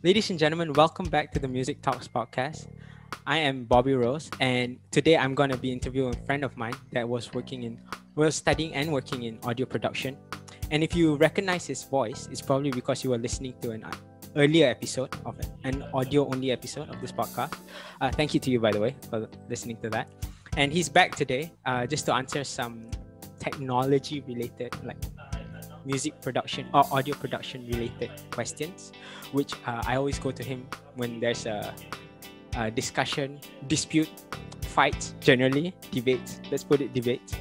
Ladies and gentlemen, welcome back to the Music Talks podcast. I am Bobby Rose, and today I'm going to be interviewing a friend of mine that was studying and working in audio production. And if you recognize his voice, it's probably because you were listening to an earlier episode of an audio-only episode of this podcast. Thank you to you, by the way, for listening to that. And he's back today just to answer some technology-related, like music production or audio production related questions, which I always go to him when there's a discussion, dispute, fights, generally debates. Let's put it debates.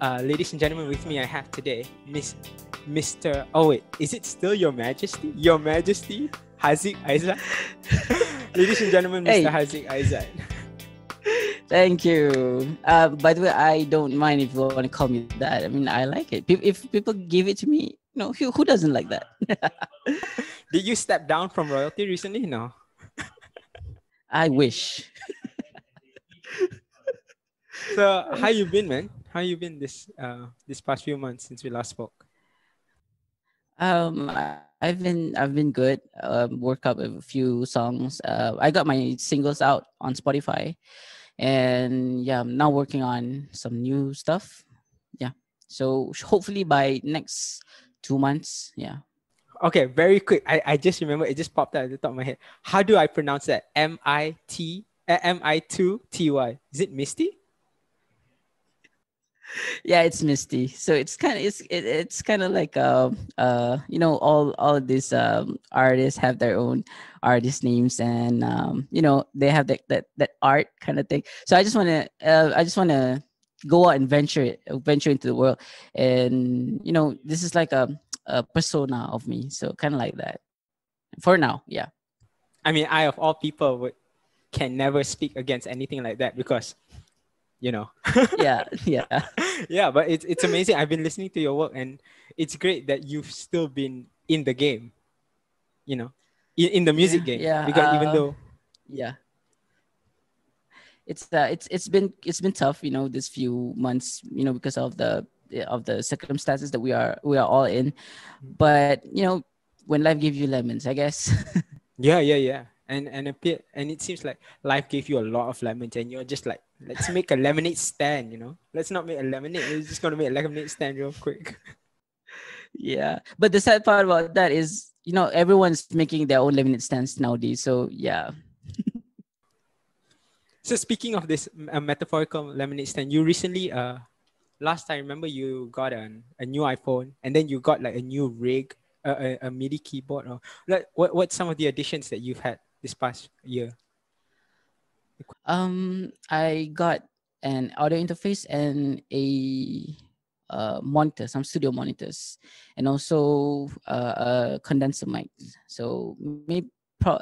Ladies and gentlemen, with me I have today Mr. Oh wait, is it still Your Majesty? Your Majesty, Hazziq Aizzat. Ladies and gentlemen, Mr. Hey, Hazziq Aizzat. thank you. By the way, I don't mind if you want to call me that. I mean, I like it. If people give it to me, who doesn't like that? Did you step down from royalty recently? No. I wish. So how you been, man? How you been this past few months since we last spoke? I've been good. Work up a few songs. I got my singles out on Spotify, and yeah, I'm now working on some new stuff. Yeah, so hopefully by next 2 months. Yeah. Okay, very quick. I just remember it just popped out at the top of my head. How do I pronounce that? MI2TY. Is it Misty? Yeah, it's Misty. So it's kind of like all of these artists have their own artist names, and they have that art kind of thing. So I just want to go out and venture into the world, and this is like a persona of me. So kind of like that for now. Yeah. I mean, I of all people can never speak against anything like that because, you know. Yeah. Yeah. Yeah, but it's amazing. I've been listening to your work, and it's great that you've still been in the game, in the music Yeah. game. Yeah. Because even though, Yeah. It's been tough, this few months, because of the circumstances that we are all in. But when life gives you lemons, I guess. yeah. And it seems like life gave you a lot of lemons, and you're just like, let's make a lemonade stand. Let's not make a lemonade. We're just gonna make a lemonade stand real quick. Yeah, but the sad part about that is, everyone's making their own lemonade stands nowadays. So yeah. So speaking of this metaphorical lemonade stand, you recently last I remember you got a new iPhone, and then you got like a new rig, a MIDI keyboard, or like what's some of the additions that you've had this past year? I got an audio interface and a monitor, some studio monitors, and also a condenser mic. So maybe uh,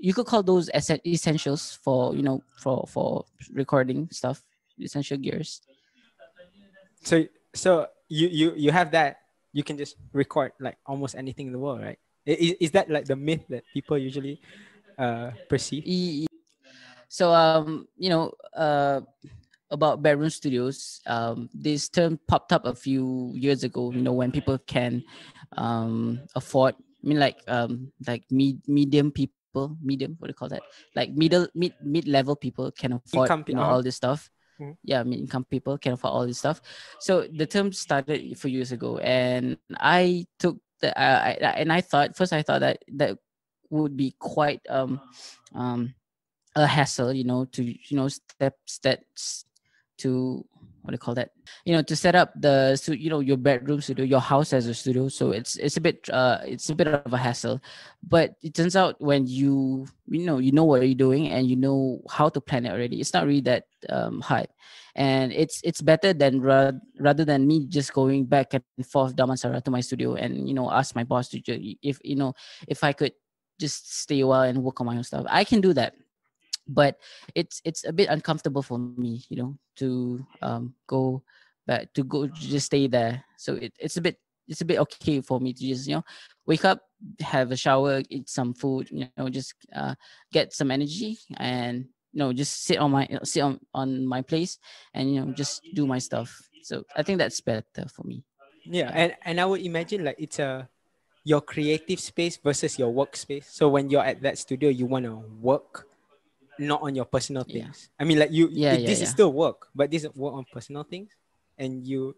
you could call those essentials for for recording stuff, essential gears. So you have that, you can just record like almost anything in the world, right? Is that like the myth that people usually perceive? So about bedroom studios, this term popped up a few years ago, when people can afford, I mean, like medium people, medium, what do you call that, like mid level people can afford, Income, all this stuff. Mhm. Yeah, mid income people can afford all this stuff. So the term started a few years ago, and I took the I thought first, I thought that would be quite um a hassle, to steps to, what do you call that, to set up your bedroom studio, your house as a studio. So it's a bit of a hassle. But it turns out when you know what you're doing, and you know how to plan it already, it's not really that hard. And it's better than rather than me just going back and forth Damansara to my studio, and ask my boss to if I could just stay a while and work on my own stuff. I can do that, but it's a bit uncomfortable for me, to just stay there. So it's a bit okay for me to just wake up, have a shower, eat some food, just get some energy, and just sit on my place, and just do my stuff. So I think that's better for me. Yeah, Yeah. and I would imagine like your creative space versus your workspace. So when you're at that studio, you want to work, not on your personal Yeah. things. I mean, like Yeah. Yeah. this is Yeah. still work, but this is work on personal things, and you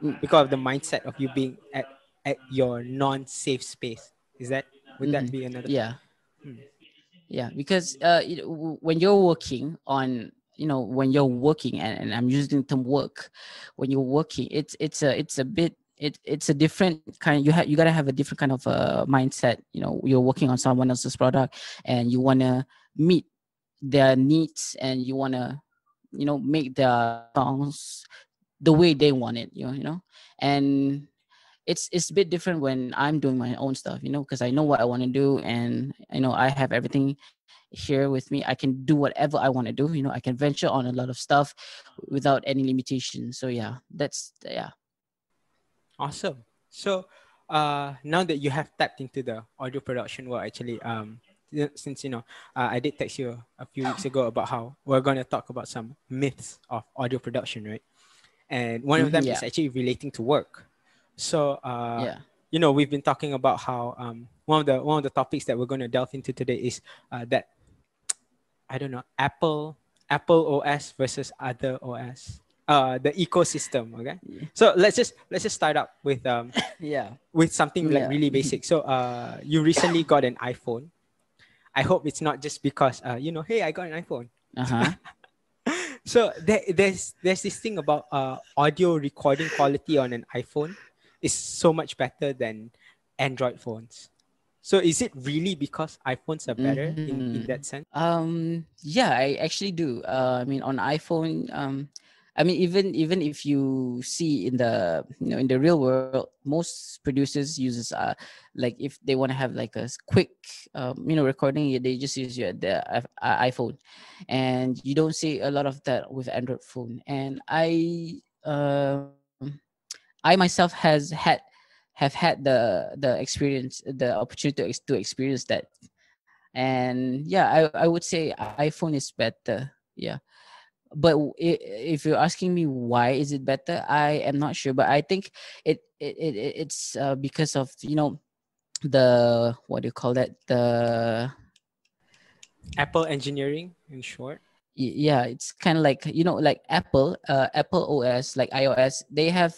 Mm, because of the mindset of you being at your non-safe space. Is that would that mhm. be another? Yeah. Hmm. Yeah, because when you're working on, when you're working, and I'm using the term work, when you're working, it's a bit, it's a different kind. You gotta have a different kind of mindset. You're working on someone else's product, and you wanna meet their needs, and you wanna, make their songs the way they want it. And it's a bit different when I'm doing my own stuff, because I know what I want to do, and I have everything here with me. I can do whatever I want to do. I can venture on a lot of stuff without any limitations. So yeah, that's yeah. Awesome. So, now that you have tapped into the audio production world, actually, since I did text you a few weeks ago about how we're gonna talk about some myths of audio production, right? And one of them Yeah, is actually relating to work. So, yeah. we've been talking about how one of the topics that we're gonna delve into today is that I don't know, Apple OS versus other OS, the ecosystem. Okay, Yeah. so let's just start up Yeah. with something like Yeah. really basic. So, you recently got an iPhone. I hope it's not just because hey, I got an iPhone. Uh-huh. So there's this thing about audio recording quality on an iPhone is so much better than Android phones. So is it really because iPhones are better in that sense? Yeah, I actually do. I mean, on iPhone, I mean, even if you see in the, in the real world, most producers uses like, if they want to have like a quick recording, they just use the iPhone, and you don't see a lot of that with Android phone. And I myself have had the experience, the opportunity to experience that. And yeah, I would say iPhone is better. Yeah, but if you're asking me why is it better, I am not sure, but I think it's because of, the, what do you call that, the Apple engineering, in short. yeah, it's kind of like, like Apple OS, like iOS, they have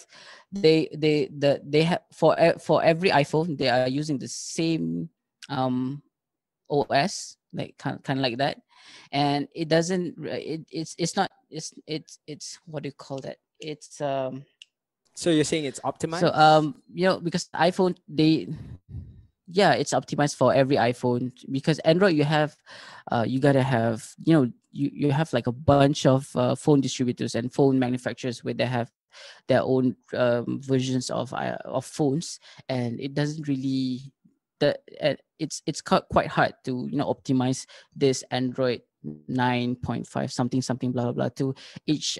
for every iPhone, they are using the same um OS, like kind of like that. And it doesn't it's not it's what do you call that, it's So you're saying it's so optimized? because iPhone, they, yeah, it's optimized for every iPhone. Because Android, you gotta have, you have like a bunch of phone distributors and phone manufacturers, where they have their own versions of phones. And it doesn't really, it's quite hard to, optimize this Android 9.5 something blah blah blah to each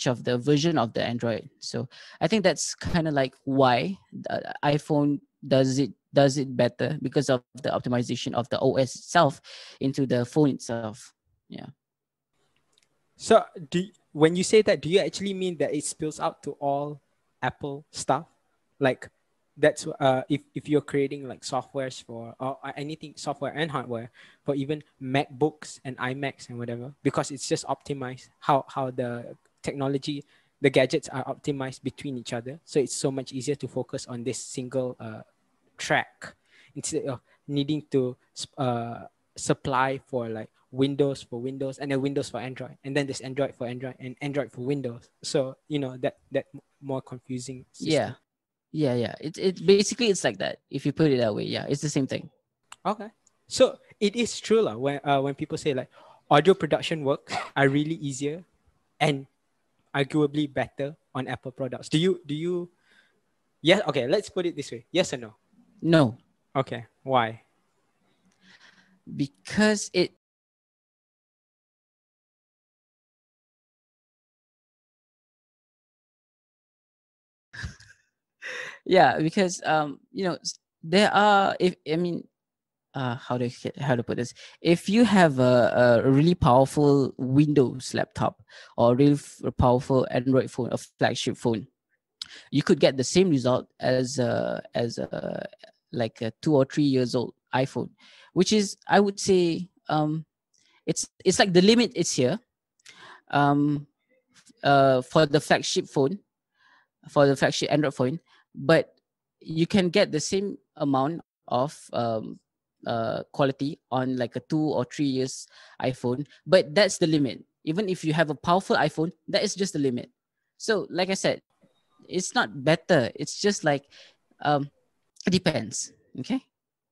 of the version of the Android. So I think that's kind of like why the iPhone does it better, because of the optimization of the OS itself into the phone itself. Yeah. So when you say that, do you actually mean that it spills out to all Apple stuff? Like that's if you're creating like softwares for or anything software and hardware for even MacBooks and iMacs and whatever, because it's just optimized how the technology, the gadgets are optimized between each other. So it's so much easier to focus on this single track instead of needing to supply for like Windows for Windows and then Windows for Android and then there's Android for Android and Android for Windows. So that more confusing Yeah. system. Yeah. It basically, it's like that. If you put it that way, yeah, it's the same thing. Okay, so it is true lah when people say like audio production works are really easier and arguably better on Apple products. Do you? Yeah. Okay, let's put it this way. Yes or no? No, Okay. Why? because yeah, because there are, if I mean, how to put this, if you have a really powerful Windows laptop, or a really powerful Android phone, a flagship phone, you could get the same result as like a 2 or 3 years old iPhone, which is, I would say, it's like the limit is here. Um, for the flagship phone, for the flagship Android phone, but you can get the same amount of quality on like a 2 or 3 years iPhone, but that's the limit. Even if you have a powerful iPhone, that is just the limit. So, like I said, it's not better. It's just like, um, it depends. Okay,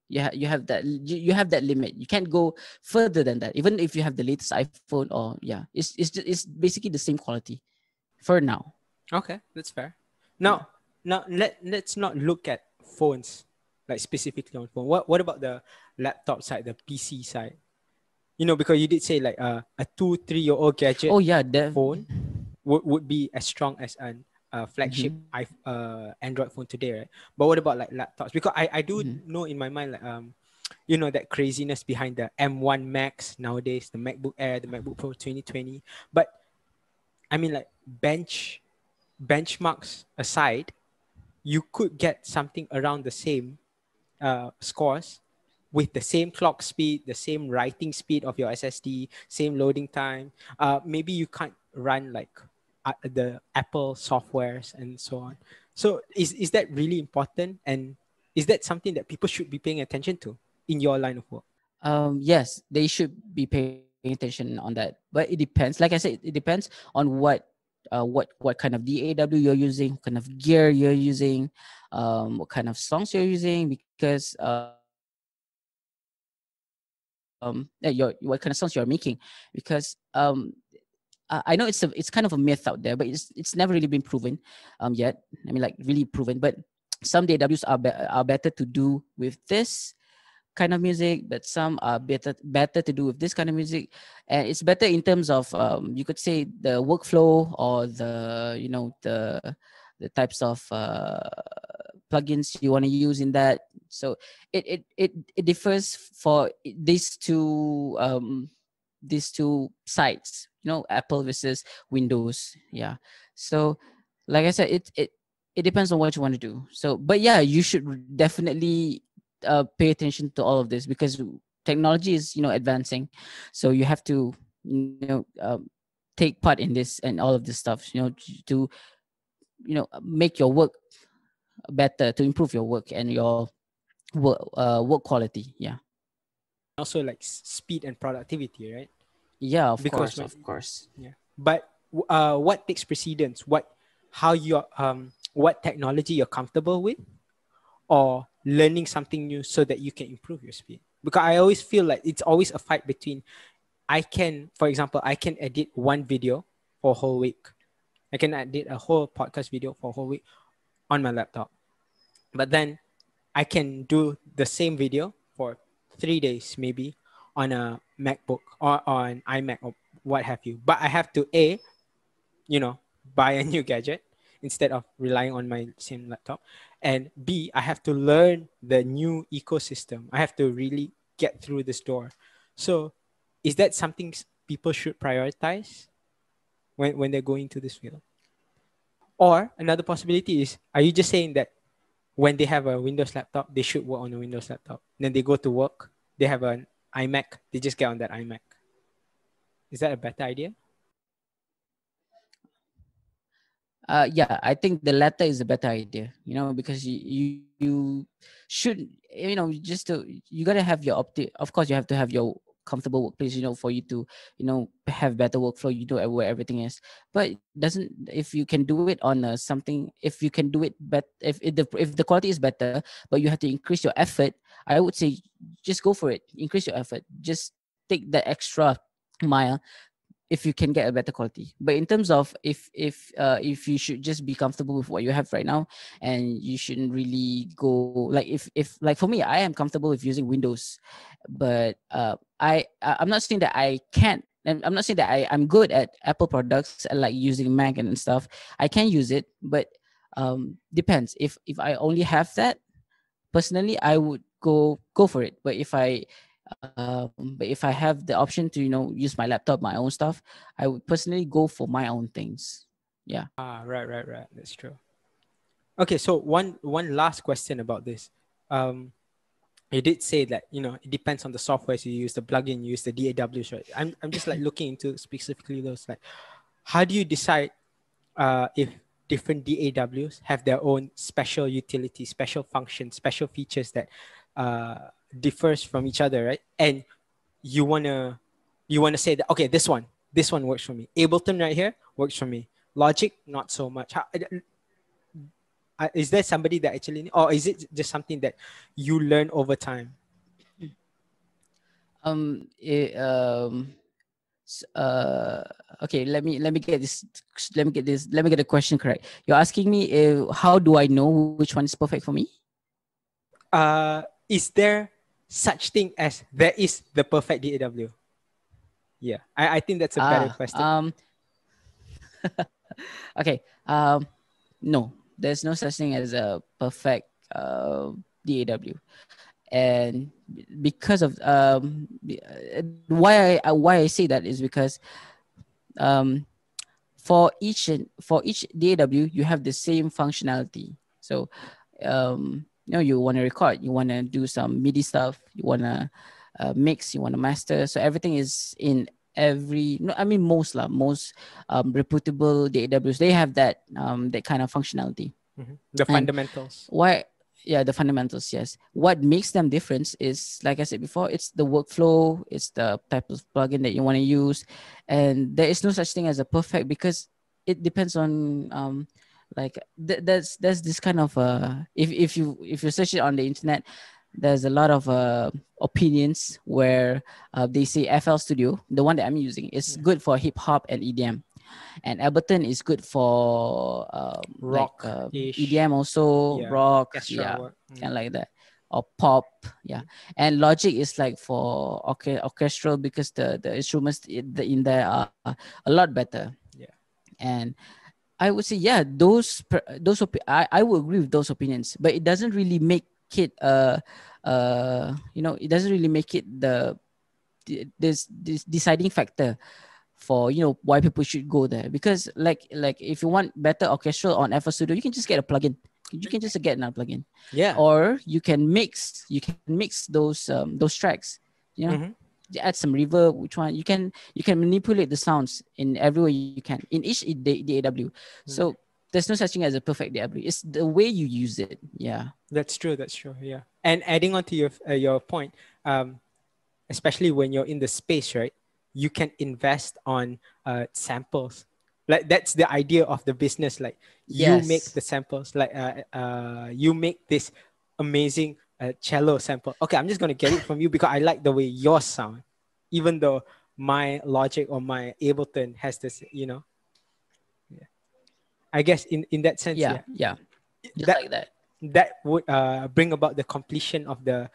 you have that, you have that limit. You can't go further than that. Even if you have the latest iPhone, or yeah, it's basically the same quality for now. Okay, that's fair. Yeah. Now let's not look at phones, like specifically on phone. What about the laptop side, the PC side? Because you did say like a 2 3 year old gadget Oh yeah, the. phone would be as strong as an flagship Mhm, Android phone today, right? But what about like laptops? Because I do mhm. know in my mind like that craziness behind the M1 Max nowadays, the MacBook Air, the MacBook Pro 2020. But I mean like benchmarks aside, you could get something around the same scores with the same clock speed, the same writing speed of your SSD, same loading time. Maybe you can't run like the Apple softwares and so on. So is that really important? And is that something that people should be paying attention to in your line of work? Yes, they should be paying attention on that, but it depends. Like I said, it depends on what kind of DAW you're using, what kind of gear you're using, what kind of songs you're using, because what kind of songs you're making, because I know it's kind of a myth out there, but it's never really been proven yet. I mean, like really proven, but some DAWs are better to do with this kind of music, but some are better to do with this kind of music, and it's better in terms of, you could say, the workflow, or the, the types of plugins you want to use in that. So it differs for these two sides, Apple versus Windows. Yeah. So, like I said, it depends on what you want to do. So, but yeah, you should definitely pay attention to all of this, because technology is, advancing. So you have to, take part in this and all of this stuff, to, make your work better, to improve your work and your work quality. Yeah. Also like speed and productivity, right? Yeah, of Because course, when of course. Yeah. But what takes precedence? What technology you're comfortable with, or learning something new so that you can improve your speed? Because I always feel like it's always a fight between for example, I can edit one video for a whole week. I can edit a whole podcast video for a whole week on my laptop. But then I can do the same video for 3 days maybe on a MacBook or on iMac or what have you. But I have to you know, buy a new gadget instead of relying on my same laptop. And B, I have to learn the new ecosystem. I have to really get through this door. So, is that something people should prioritize when they're going to this field? Or another possibility is, are you just saying that when they have a Windows laptop, they should work on a Windows laptop? Then they go to work, they have an iMac, they just get on that iMac. Is that a better idea? Yeah, I think the latter is a better idea, because you should, just to, you gotta have your of course, you have to have your comfortable workplace, for you to, have better workflow, where everything is. But doesn't if you can do it on something, if you can do it, but if the quality is better, but you have to increase your effort, I would say just go for it. Increase your effort. Just take the extra mile if you can get a better quality. But in terms of, if you should just be comfortable with what you have right now, and you shouldn't really go, like, if like, for me, I am comfortable with using Windows, but I'm not saying that I can't, and I'm not saying that I'm good at Apple products, like using Mac and stuff. I can use it, but depends. If I only have that, personally, I would go for it. But if I have the option to, use my laptop, my own stuff, I would personally go for my own things. Yeah. Ah, right, right, right. That's true. Okay, so one last question about this. um, you did say that it depends on the softwares you use, the plugin you use, the DAWs, right? I'm just like looking into specifically those, like how do you decide if different DAWs have their own special utility, special functions, special features that differs from each other, right? And you wanna say that, okay, this one works for me. Ableton right here works for me. Logic not so much. Is there somebody that actually, or is it just something that you learn over time? It, s- uh okay, let me get this, let me get the question correct. You're asking me how do I know which one is perfect for me? Is there such thing as there is the perfect DAW? Yeah, I think that's a better ah question. um okay, no, there's no such thing as a perfect DAW. And because of why I say that is because um for each DAW you have the same functionality. So you want to record, you want to do some MIDI stuff, you want to mix, you want to master. So everything is in every, no, I mean most reputable DAWs, they have that kind of functionality. The And fundamentals. why, yeah, the fundamentals, yes. What makes them different is, like I said before, it's the workflow, it's the type of plugin that you want to use. And there is no such thing as a perfect, because it depends on there's this kind of if you search it on the internet, there's a lot of opinions where they say FL Studio, the one that I'm using, is Yeah. good for hip hop and EDM, and Ableton is good for Rock ish. EDM, also Yeah, rock, orchestra yeah, work. kind of like that, or pop, yeah. And Logic is like for orchestral, because the instruments in there are a lot better. Yeah. And I would say, yeah, I would agree with those opinions, but it doesn't really make it it doesn't really make it this deciding factor for why people should go there. Because like if you want better orchestral on FL Studio, you can just get a plugin. You can just get another plugin, Yeah. or you can mix those tracks. You know, Mm-hmm. you add some reverb. Which one you can manipulate the sounds in every way you can in each DAW. So there's no such thing as a perfect DAW. It's the way you use it. Yeah. That's true. That's true. Yeah. And adding on to your point, um, especially when you're in the space, right? You can invest on samples. Like that's the idea of the business. Like you make Yes. the samples. Like you make this amazing cello sample. Okay, I'm just gonna get it from you because I like the way yours sound, even though my Logic or my Ableton has this. Yeah. I guess in that sense, Yeah. yeah, Yeah. Just that like that. that would bring about the completion of the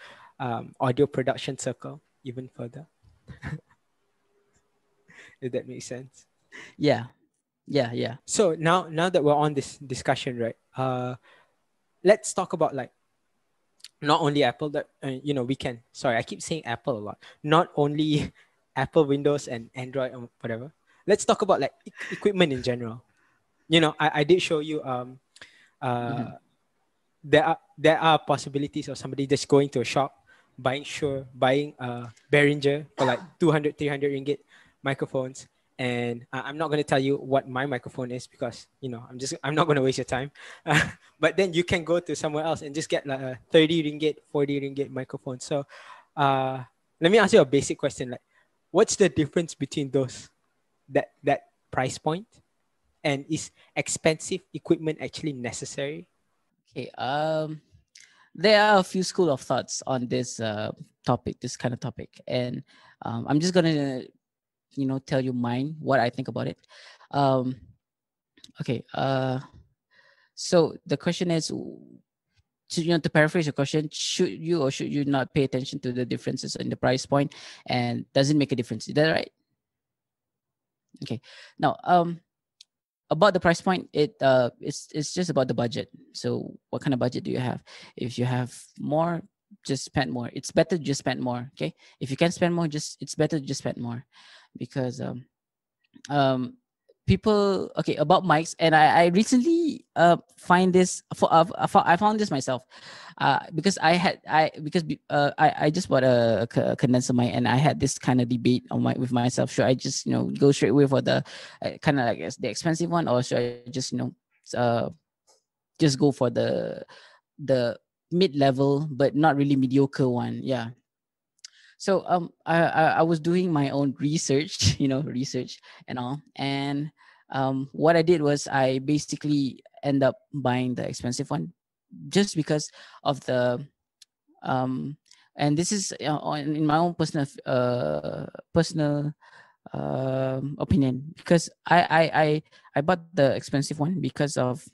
audio production circle even further, if that makes sense. Yeah. Yeah. Yeah. So now that we're on this discussion, right? Let's talk about like not only Apple that we can. Sorry, I keep saying Apple a lot. Not only Apple, Windows, and Android and whatever. Let's talk about like equipment in general. I did show you Hmm. uh there are possibilities of somebody just going to a shop, buying a Behringer for like 200, 300 ringgit microphones. And I'm not going to tell you what my microphone is because I'm not going to waste your time. But then you can go to somewhere else and just get like a 30 ringgit, 40 ringgit microphone. So uh let me ask you a basic question, like what's the difference between those, that price point, and is expensive equipment actually necessary? Okay. There are a few school of thoughts on this topic, this kind of topic, and I'm just gonna tell you mine, what I think about it. Um, okay. So the question is, to paraphrase your question, should you or should you not pay attention to the differences in the price point, and does it make a difference? Is that right? Okay. Now, about the price point, it's just about the budget. So what kind of budget do you have? If you have more, just spend more. It's better to just spend more. Okay. If you can spend more, just it's better to just spend more, because um people, okay, about mics, and I recently find this I found this myself, because I just bought a condenser mic, and I had this kind of debate on my with myself. Should I just go straight away for the kind of like the expensive one, or should I just uh just go for the mid level but not really mediocre one? Yeah. So I was doing my own research, research and all, and what I did was I basically end up buying the expensive one just because of the um and this is in my own personal opinion, because I bought the expensive one because of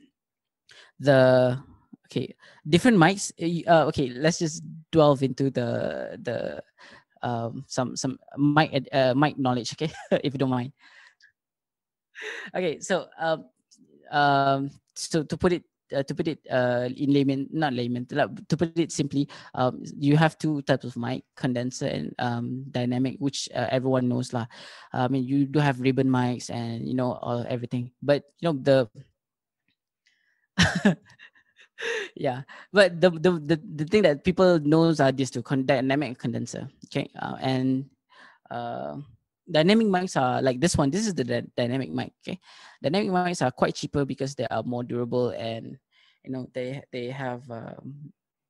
the, okay, different mics. Okay, let's just delve into the some mic knowledge, okay, if you don't mind. Okay, so so to put it in layman, not layman, to put it simply, you have two types of mic, condenser and dynamic, which everyone knows lah. I mean, you do have ribbon mics and everything, but the yeah, but the thing that people knows are these two, dynamic and condenser. Okay, and uh, dynamic mics are like this one. This is the dynamic mic. Okay, dynamic mics are quite cheaper because they are more durable, and they have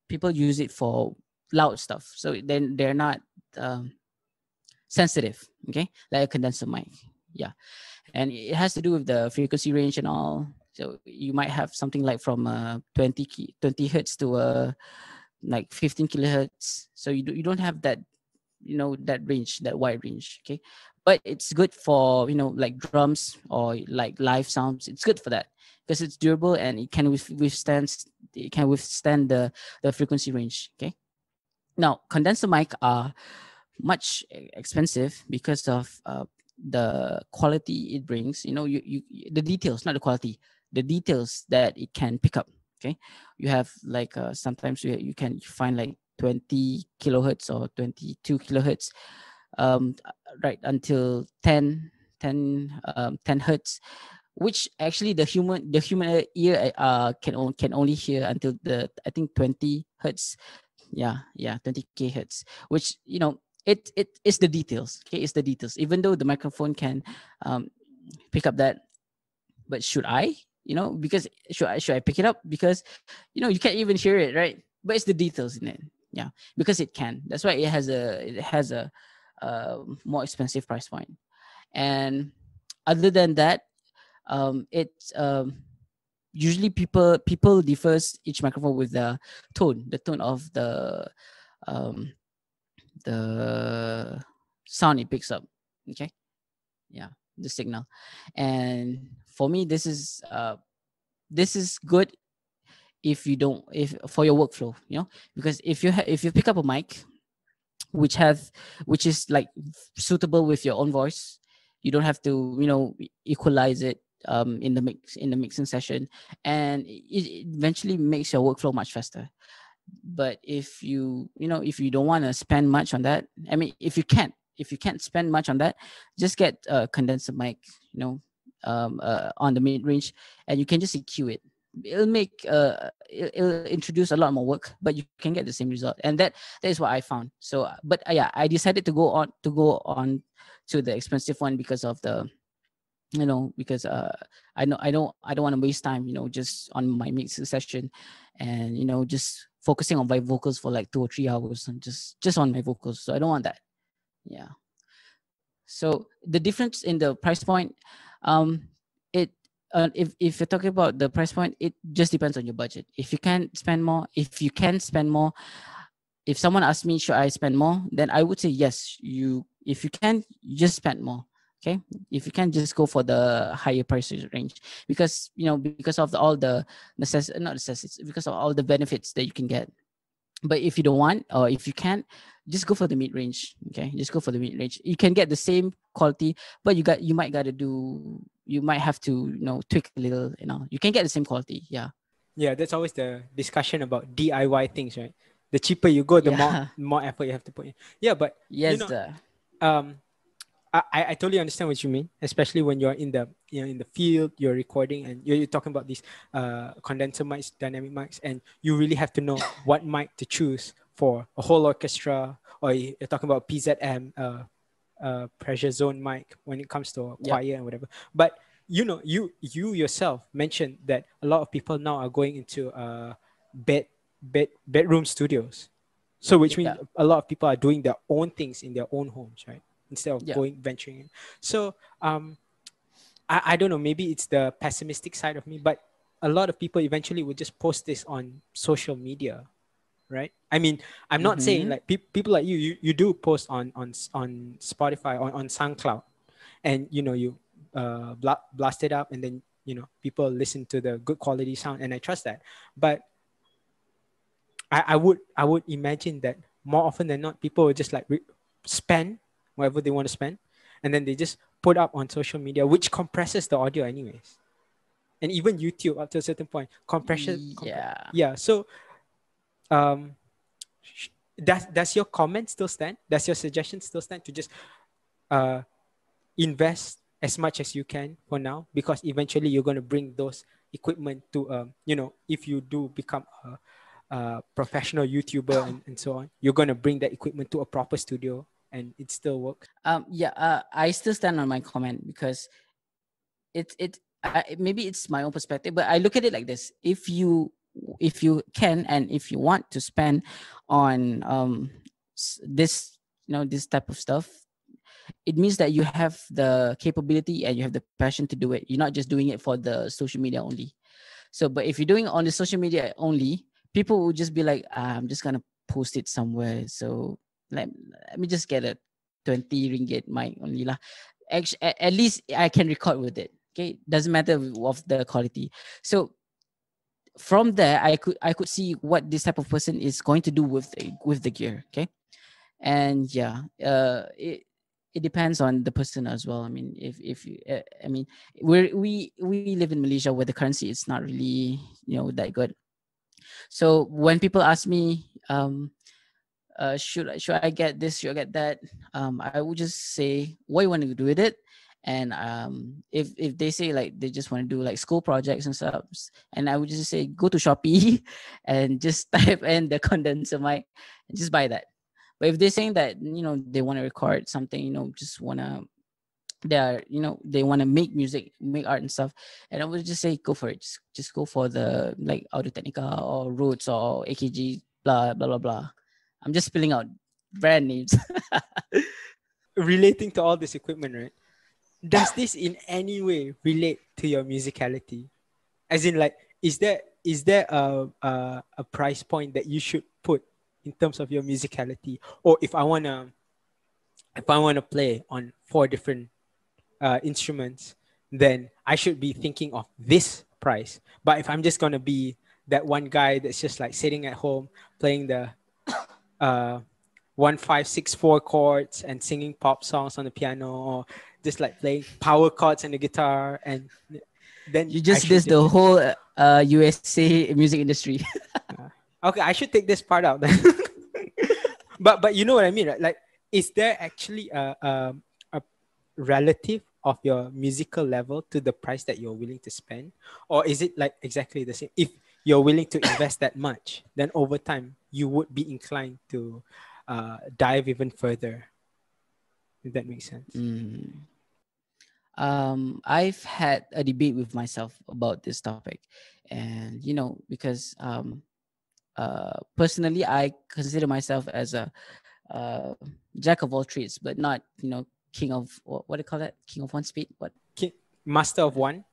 people use it for loud stuff. So then they're not sensitive. Okay, like a condenser mic. Yeah, and it has to do with the frequency range and all. So you might have something like from 20 hertz to like 15 kilohertz. So you don't have that that range, that wide range. Okay, but it's good for like drums or like live sounds. It's good for that because it's durable and it can withstand the frequency range. Okay, now condenser mic are much expensive because of the quality it brings. The details, not the quality, the details that it can pick up. Okay, you have like sometimes you can find like 20 kilohertz or 22 kilohertz, um, right until 10 hertz, which actually the human ear can only hear until the, I think, 20 hertz. Yeah, 20k hertz, which it is the details. Okay, it's the details, even though the microphone can pick up that. But should I, because should I pick it up? Because you can't even hear it, right? But it's the details in it. Yeah, because it can. That's why it has a more expensive price point. And other than that, it's usually people differs each microphone with the tone of um the sound it picks up. Okay, yeah, the signal. And for me, this is good if you don't, if for your workflow, because if you pick up a mic which have which is like suitable with your own voice, you don't have to equalize it in the mixing session, and it eventually makes your workflow much faster. But if you don't want to spend much on that, I mean, if you can't spend much on that, just get a condenser mic, on the mid range, and you can just EQ it. It'll introduce a lot more work, but you can get the same result. And that is what I found. So but yeah, I decided to go on to the expensive one because of the because I don't want to waste time, just on my mix session, and just focusing on my vocals for like 2 or 3 hours, and just on my vocals. So I don't want that. Yeah. So the difference in the price point, um it if you're talking about the price point, it just depends on your budget. If you can spend more, if someone asks me should I spend more, then I would say yes. If you can, you just spend more. Okay, if you can, just go for the higher price range, because because of all the not necessities, because of all the benefits that you can get. But if you don't want, or if you can't, just go for the mid range. Okay, just go for the mid range. You can get the same quality, but you might have to tweak a little. You can get the same quality. Yeah. Yeah, that's always the discussion about DIY things, right? The cheaper you go, the more Yeah. more effort you have to put in. Yeah, but you Yes. know, um, I totally understand what you mean, especially when you're in the in the field, you're recording, and you're talking about these condenser mics, dynamic mics, and you really have to know what mic to choose for a whole orchestra, or you're talking about PZM, pressure zone mic when it comes to Yep. choir and whatever. But you yourself mentioned that a lot of people now are going into bed bedroom studios, so which Yeah. means a lot of people are doing their own things in their own homes, right? Instead of Yeah. going venturing in. So I don't know, maybe it's the pessimistic side of me, but a lot of people eventually would just post this on social media, right? I mean, I'm not saying Mm-hmm. like people like you do post on Spotify, on SoundCloud, and you blast it up, and then people listen to the good quality sound, and I trust that. But I would imagine that more often than not, people will just like spend whatever they want to spend, and then they just put up on social media, which compresses the audio anyways. And even YouTube, up to a certain point, Yeah. yeah. So um, does your comment still stand? Does your suggestion still stand to just uh invest as much as you can for now, because eventually you're going to bring those equipment to if you do become a professional YouTuber, and so on, you're going to bring that equipment to a proper studio and it still works. Yeah. I still stand on my comment because maybe it's my own perspective, but I look at it like this: if you can and if you want to spend on this this type of stuff, it means that you have the capability and you have the passion to do it. You're not just doing it for the social media only. So, but if you're doing it on the social media only, people will just be like, I'm just gonna post it somewhere. So let me just get a 20 ringgit mic only lah. Actually, at least I can record with it. Okay, doesn't matter of the quality. So from there, I could see what this type of person is going to do with the gear. Okay, and yeah, it depends on the person as well. I mean, if you, I mean, we live in Malaysia where the currency is not really that good. So when people ask me, should I get this, should I get that, I would just say what you want to do with it. And if they say like they just want to do like school projects and stuff, and I would just say go to Shopee and just type in the condenser mic and just buy that. But if they're saying that they want to record something, just want to, they want to make music, make art and stuff, and I would just say go for it. Just go for the like Audio Technica or Rhodes or AKG, blah blah blah blah. I'm just spilling out brand names. Relating to all this equipment, right? Does this in any way relate to your musicality? As in, like, is there a price point that you should put in terms of your musicality? Or if I wanna play on four different instruments, then I should be thinking of this price. But if I'm just gonna be that one guy that's just like sitting at home playing the uh 1564 chords and singing pop songs on the piano, or just like playing power chords on the guitar, and then You I just should dissed just the whole USA music industry. okay, I should take this part out then. But you know what I mean, right? Like, is there actually a relative of your musical level to the price that you're willing to spend, or is it like exactly the same? If you're willing to invest that much, then over time you would be inclined to dive even further, if that makes sense. Mm. I've had a debate with myself about this topic, and because personally, I consider myself as a uh, jack of all trades, but not king of what do you call that? King of one speed. What? Master of one.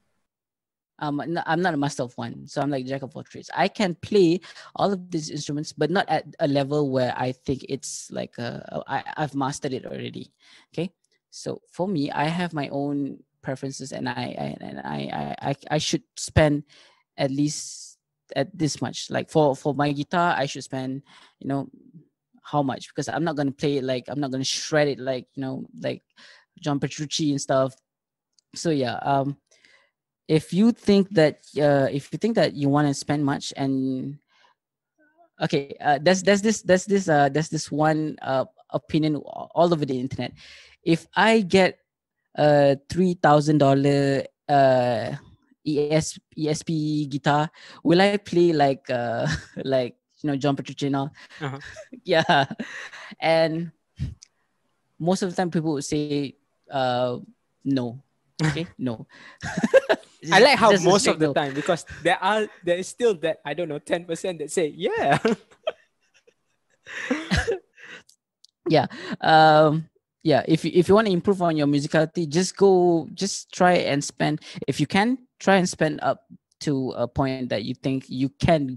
I'm not a master of one, so I'm like jack of all trades. I can play all of these instruments, but not at a level where I think it's like I've mastered it already. Okay, so for me, I have my own preferences, and I should spend at least at this much. Like for my guitar, I should spend you know how much, because I'm not gonna play it like, I'm not gonna shred it like like John Petrucci and stuff. So yeah, if you think that you want to spend much, and okay, there's this one opinion all over the internet. if I get a $3,000 ESP guitar, will I play like like John Petrucci? Uh-huh. Yeah. And most of the time people would say no. Okay, no. I like how Just a most straight of the no. time, because there is still that, I don't know, 10% that say yeah. Yeah. um yeah, if you want to improve on your musicality, just try and spend, if you can, try and spend up to a point that you think you can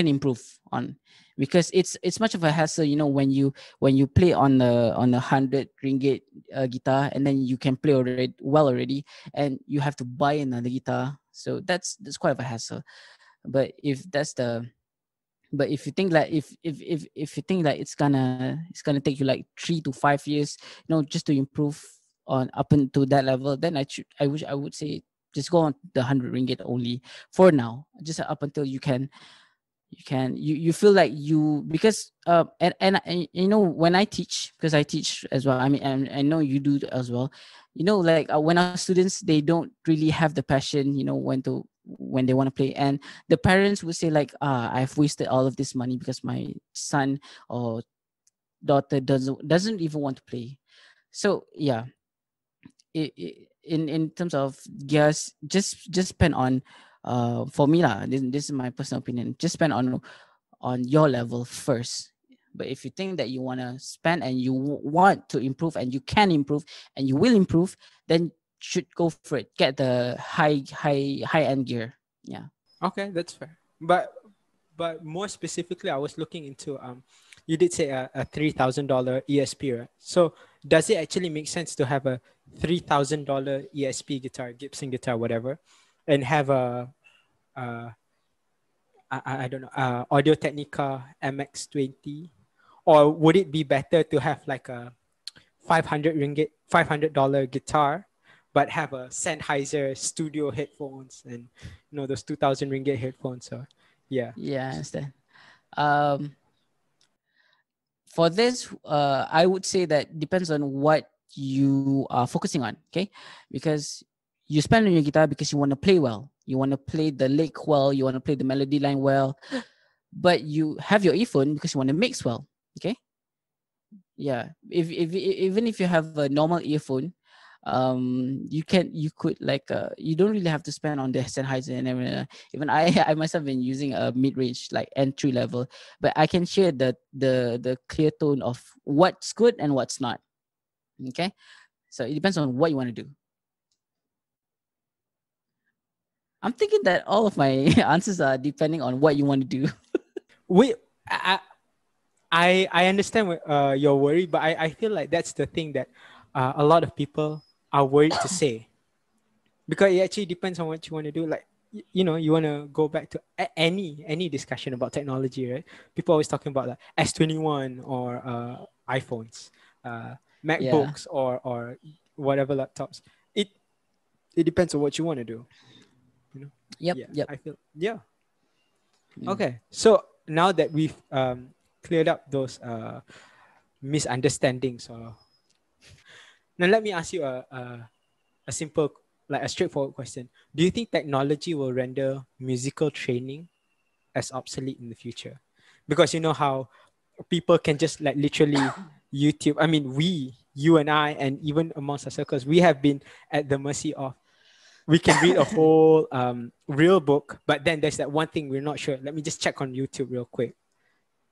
improve on, because it's much of a hassle, when you play on a 100 ringgit guitar, and then you can play already, and you have to buy another guitar, so that's quite of a hassle. But if you think like if you think that it's gonna take you like 3 to 5 years, just to improve on up into that level, then I would say just go on the 100 ringgit only for now, just up until you feel like you, because when I teach, because I teach as well, I mean, and I know you do as well, like when our students, they don't really have the passion, when they want to play, and the parents would say like, I've wasted all of this money because my son or daughter doesn't even want to play. So yeah, in terms of gears, just spend on, for me lah, this is my personal opinion, just spend on your level first. But if you think that you want to spend and you want to improve and you can improve and you will improve, then should go for it, get the high end gear. Yeah. Okay, that's fair. But more specifically, I was looking into you did say a $3,000 ESP, right? So does it actually make sense to have a $3,000 ESP guitar, Gibson guitar, whatever, and have uh I don't know, Audio Technica MX20, or would it be better to have like a 500 ringgit, $500 guitar, but have a Sennheiser studio headphones and those 2,000 ringgit headphones? So yeah. Yeah, I understand. um for this, I would say that depends on what you are focusing on. Okay, because you spend on your guitar because you want to play well, you want to play the lick well, you want to play the melody line well, but you have your earphone because you want to mix well. Okay. Yeah, if even if you have a normal earphone, you could like, you don't really have to spend on the Sennheiser and everything. Even I myself been using a mid-range, like entry level, but I can share the clear tone of what's good and what's not. Okay, so it depends on what you want to do. I'm thinking that all of my answers are depending on what you want to do. we I understand your worry, but I feel like that's the thing that a lot of people are worried to say, because it actually depends on what you want to do. Like you want to go back to any discussion about technology, right? People always talking about like S21 or iPhones, Yeah. MacBooks, or whatever laptops. It it depends on what you want to do. You know, Yep. yeah. Yep. I feel yeah. Mm. Okay, so now that we've cleared up those misunderstandings, or now let me ask you a simple, like a straightforward question. Do you think technology will render musical training as obsolete in the future? Because you know how people can just like literally YouTube. I mean, you and I, and even amongst our circles, we have been at the mercy of. We can read a whole real book, but then there's that one thing we're not sure. Let me just check on YouTube real quick,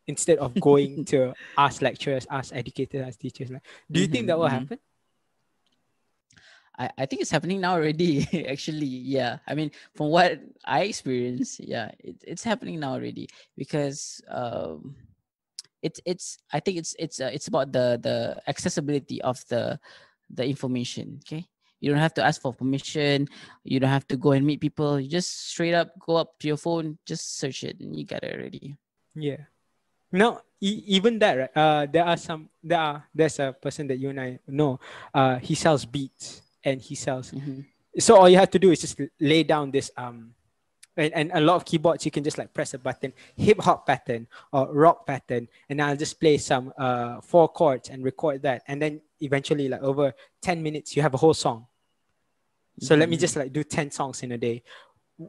instead of going to ask lecturers, ask educators, ask teachers. Like, do you think Mm-hmm, that will mm-hmm. happen? I think it's happening now already. Actually, yeah. I mean, from what I experience, yeah, it's happening now already, because it's I think it's about the accessibility of the information. Okay, you don't have to ask for permission. You don't have to go and meet people. You just straight up go up to your phone, just search it, and you got it already. Yeah. No, even that, right? There's a person that you and I know. He sells beats, and he sells. Mm-hmm. So all you have to do is just lay down this And a lot of keyboards you can just like press a button, hip hop pattern or rock pattern, and I'll just play some four chords and record that, and then eventually like over 10 minutes you have a whole song. So let me Mm-hmm. just like do 10 songs in a day.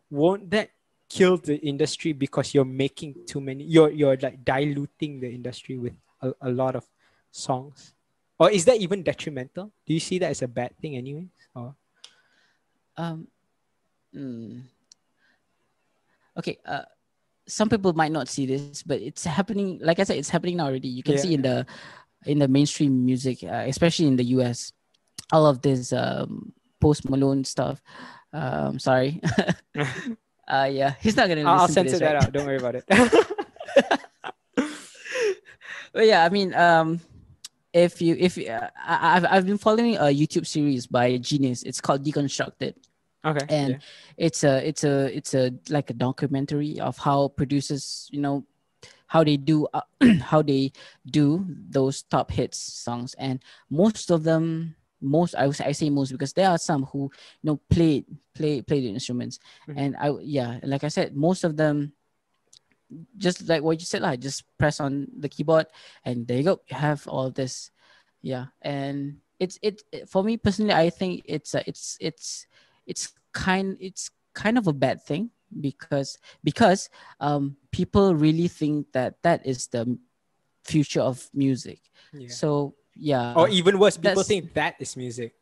Won't that kill the industry because you're making too many, you're like diluting the industry with a lot of songs? Or is that even detrimental? Do you see that as a bad thing anyways? Or Um, mm, okay. Some people might not see this, but it's happening. Like I said, it's happening now already. You can yeah, see in yeah. the mainstream music, especially in the US, all of this Post Malone stuff. Sorry. Yeah, he's not gonna I'll listen to censor this, that right? out. Don't worry about it. But yeah, I mean, if I've been following a YouTube series by Genius. It's called Deconstructed, Okay. and Yeah. it's a like a documentary of how producers, how they do how they do those top hits songs. And most of them, I say most because there are some who play the instruments. Mhm. And yeah, like I said, most of them, just like what you said, like just press on the keyboard and there you go, you have all this. Yeah. And for me personally, I think it's kind of a bad thing, because people really think that that is the future of music. Yeah. So yeah, Or even worse, people that's think that is music.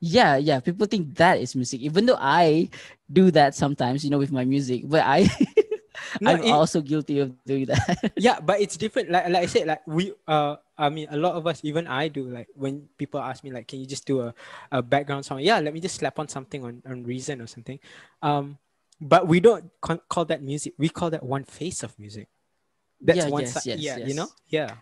yeah, people think that is music, even though I do that sometimes, with my music. But No, I'm also guilty of doing that. yeah, but it's different. Like I said, like I mean, a lot of us, even I do. Like when people ask me, like, can you just do a background song? Yeah, let me just slap on something on Reason or something. But we don't call that music. We call that one face of music. That's Yeah, one side. yes, yes, Yeah, you know. yes. Yeah.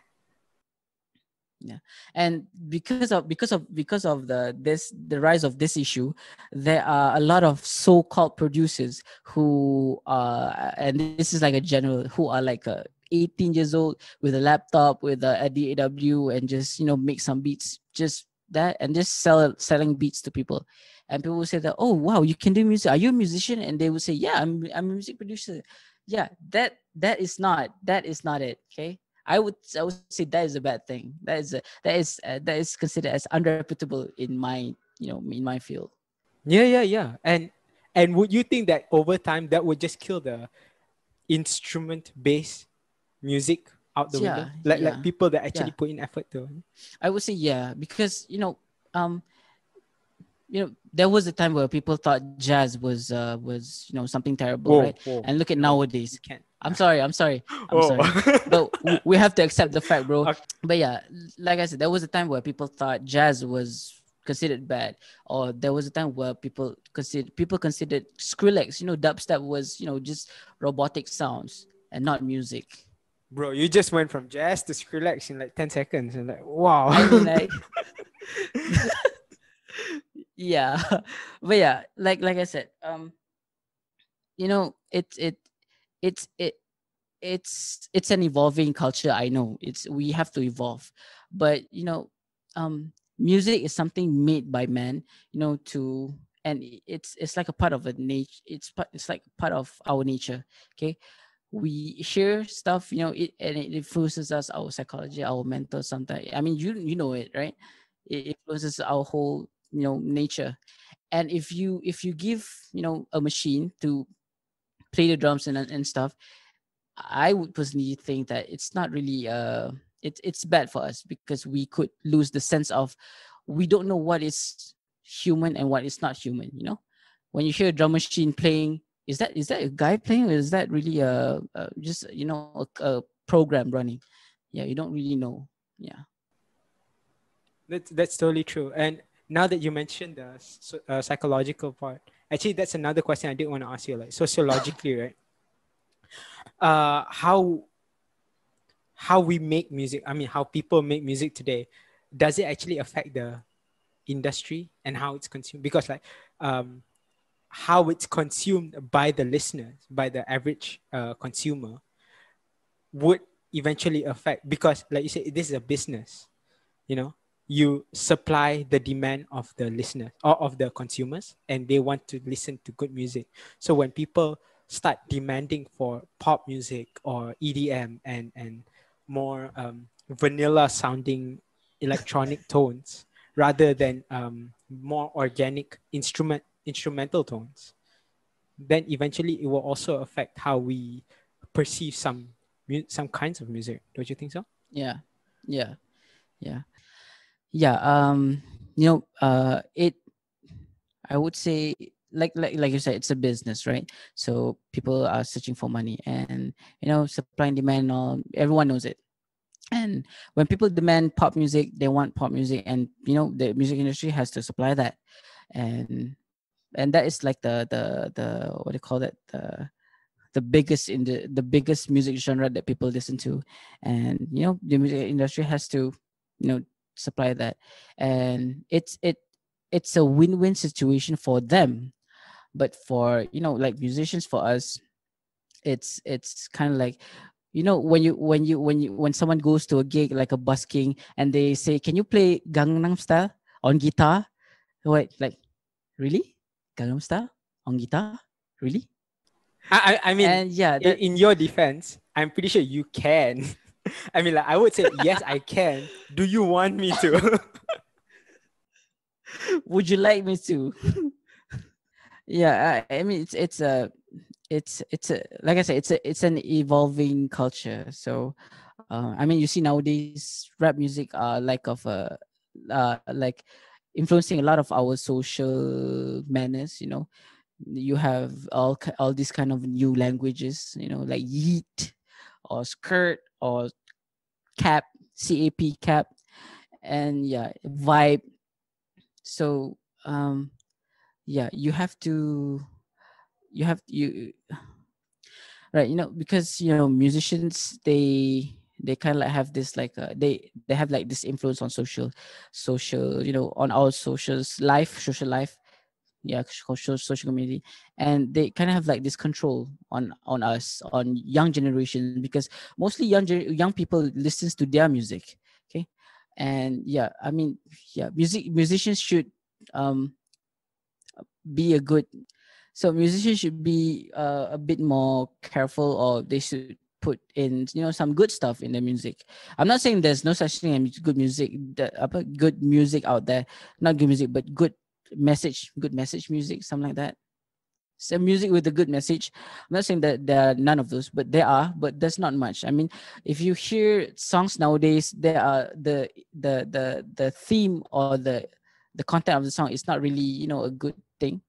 Yeah. And because of the rise of this issue, there are a lot of so-called producers who and this is like a general, who are like 18 years old with a laptop with a DAW, and just make some beats, just that, and just selling beats to people. And people will say that, oh wow, you can do music, are you a musician? And they would say, yeah, I'm a music producer. Yeah, that is not it. Okay, I would say that is a bad thing. That is considered as unreputable in my field. Yeah, yeah, yeah. And would you think that over time that would just kill the instrument based music out the Yeah, window? Like yeah, people that actually yeah. put in effort to. I would say yeah, because um, there was a time where people thought jazz was something terrible, right? Whoa, whoa, And look at no, nowadays. you can't. I'm Yeah. sorry, I'm sorry, I'm Oh. sorry, but we have to accept the fact, bro. Okay. But yeah, like I said, there was a time where people thought jazz was considered bad, or there was a time where people considered Skrillex, dubstep was just robotic sounds and not music. Bro, you just went from jazz to Skrillex in like 10 seconds. And like, I wow. mean, like, yeah, but yeah, like I said, you know, it's it it's an evolving culture. I know we have to evolve, but music is something made by man, to and it's like a part of a nature. It's like part of our nature. Okay, we hear stuff, and it influences us, our psychology, our mental. Sometimes, I mean, you know it, right? It influences our whole nature. And if you give a machine to play the drums and stuff, I would personally think that it's not really it's bad for us, because we could lose the sense of, we don't know what is human and what is not human. When you hear a drum machine playing, is that a guy playing, or is that really just a program running? Yeah, you don't really know. Yeah. That's totally true. And now that you mentioned the psychological part, actually, that's another question I did want to ask you. Like sociologically, right? How we make music. I mean, how people make music today. Does it actually affect the industry and how it's consumed? Because like, um, how it's consumed by the listeners, by the average consumer, would eventually affect. Because like you said, this is a business. You know, you supply the demand of the listeners or of the consumers, and they want to listen to good music. So when people start demanding for pop music or EDM and more vanilla sounding electronic tones rather than more organic instrumental tones, then eventually it will also affect how we perceive some kinds of music. Don't you think so? Yeah. Yeah. Yeah. Yeah. It I would say, like you said, it's a business, right? So people are searching for money, and supply and demand, all everyone knows it. And when people demand pop music, they want pop music, and the music industry has to supply that. And that is like the what do you call that, the biggest in the biggest music genre that people listen to. And the music industry has to supply that. And it's a win-win situation for them. But for like musicians, for us, it's kind of like, when someone goes to a gig like a busking, and they say, can you play Gangnam Style on guitar? Wait, like, really? Gangnam Style on guitar? Really? I mean, And yeah, that in your defense, I'm pretty sure you can. I mean, like, I would say, yes, I can. Do you want me to? would you like me to? Yeah, I mean, it's a like I said, it's an evolving culture. So I mean, you see nowadays rap music are like of a like influencing a lot of our social manners. You have all these kind of new languages, like yeet or skirt or cap, cap. And yeah, vibe. So yeah, you right, because musicians, they kind of like have this, like they have like this influence on social, on our social life. Yeah, social community. And they kind of have like this control on us, on young generations, because mostly young people listens to their music. Okay. And yeah, I mean, yeah, musicians should um be a good so musicians should be a bit more careful, or they should put in some good stuff in their music. I'm not saying there's no such thing as good music, good music out there. Not good music, but good message music, something like that. So music with a good message. I'm not saying that there are none of those, but there are, but there's not much. I mean, if you hear songs nowadays, there are the theme, or the content of the song is not really a good thing.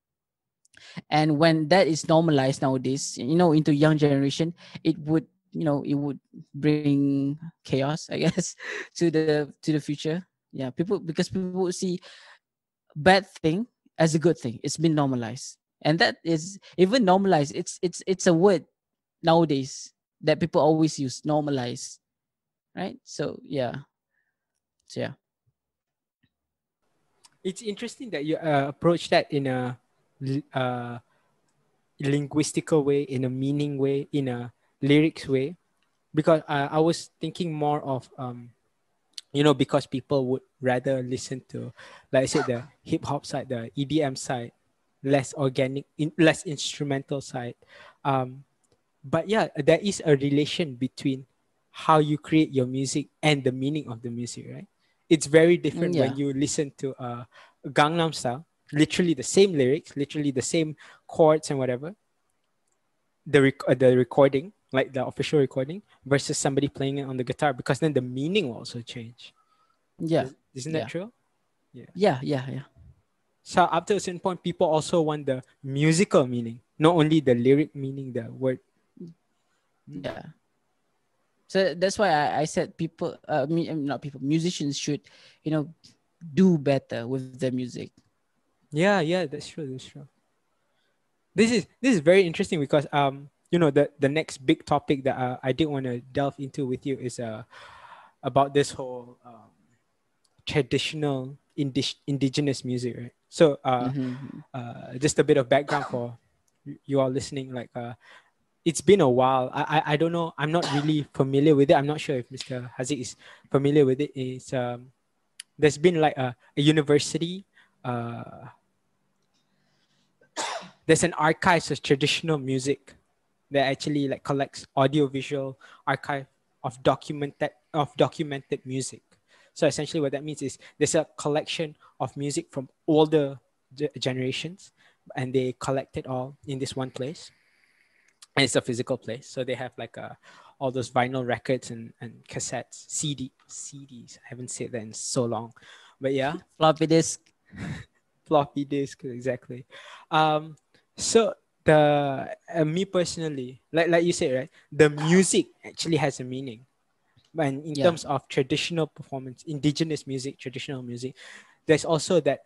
And when that is normalized nowadays, into young generation, it would bring chaos, I guess, to the future. Yeah, because people would see bad thing as a good thing. It's been normalized, and that is even normalized. It's a word nowadays that people always use, normalize, right? So yeah. So yeah. It's interesting that you approach that in a linguistical way, in a meaning way, in a lyrics way, because I was thinking more of because people would rather listen to, like I said, the hip hop side, the EDM side, less organic, less instrumental side. Um, but yeah, there is a relation between how you create your music and the meaning of the music, right? It's very different when Yeah. you listen to Gangnam Style, literally the same lyrics, literally the same chords and whatever, the recording, like the official recording, versus somebody playing it on the guitar, because then the meaning will also change. Yeah. Isn't that Yeah. true? Yeah. Yeah. Yeah. Yeah. So up to a certain point, people also want the musical meaning, not only the lyric meaning, the word. Mm. Yeah. So that's why I said people, not people, musicians should, you know, do better with their music. Yeah, yeah, that's true. That's true. This is very interesting because the next big topic that I did want to delve into with you is about this whole traditional indigenous music, right? So Mm-hmm. just a bit of background for you all listening. Like it's been a while. I don't know. I'm not really familiar with it. I'm not sure if Mr. Hazziq is familiar with it. It's there's been like a university. Uh, there's an archives of traditional music. that actually like collects audiovisual archive of documented music. So essentially, what that means is there's a collection of music from older generations, and they collect it all in this one place, and it's a physical place. So they have like all those vinyl records and cassettes, CDs. I haven't said that in so long, but yeah, Floppy disk. floppy disk exactly. Um, so the me personally, like you said, right, the music actually has a meaning. And in Yeah. terms of traditional performance, indigenous music, traditional music, there's also that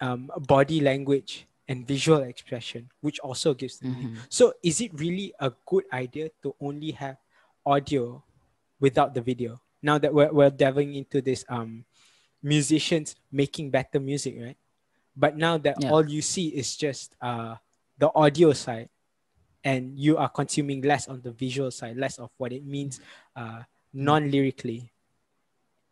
body language and visual expression, which also gives the meaning. Mm-hmm. So, is it really a good idea to only have audio without the video? Now that we're delving into this musicians making better music, right? But now that Yeah. all you see is just the audio side, and you are consuming less on the visual side, less of what it means uh, Mm. non-lyrically,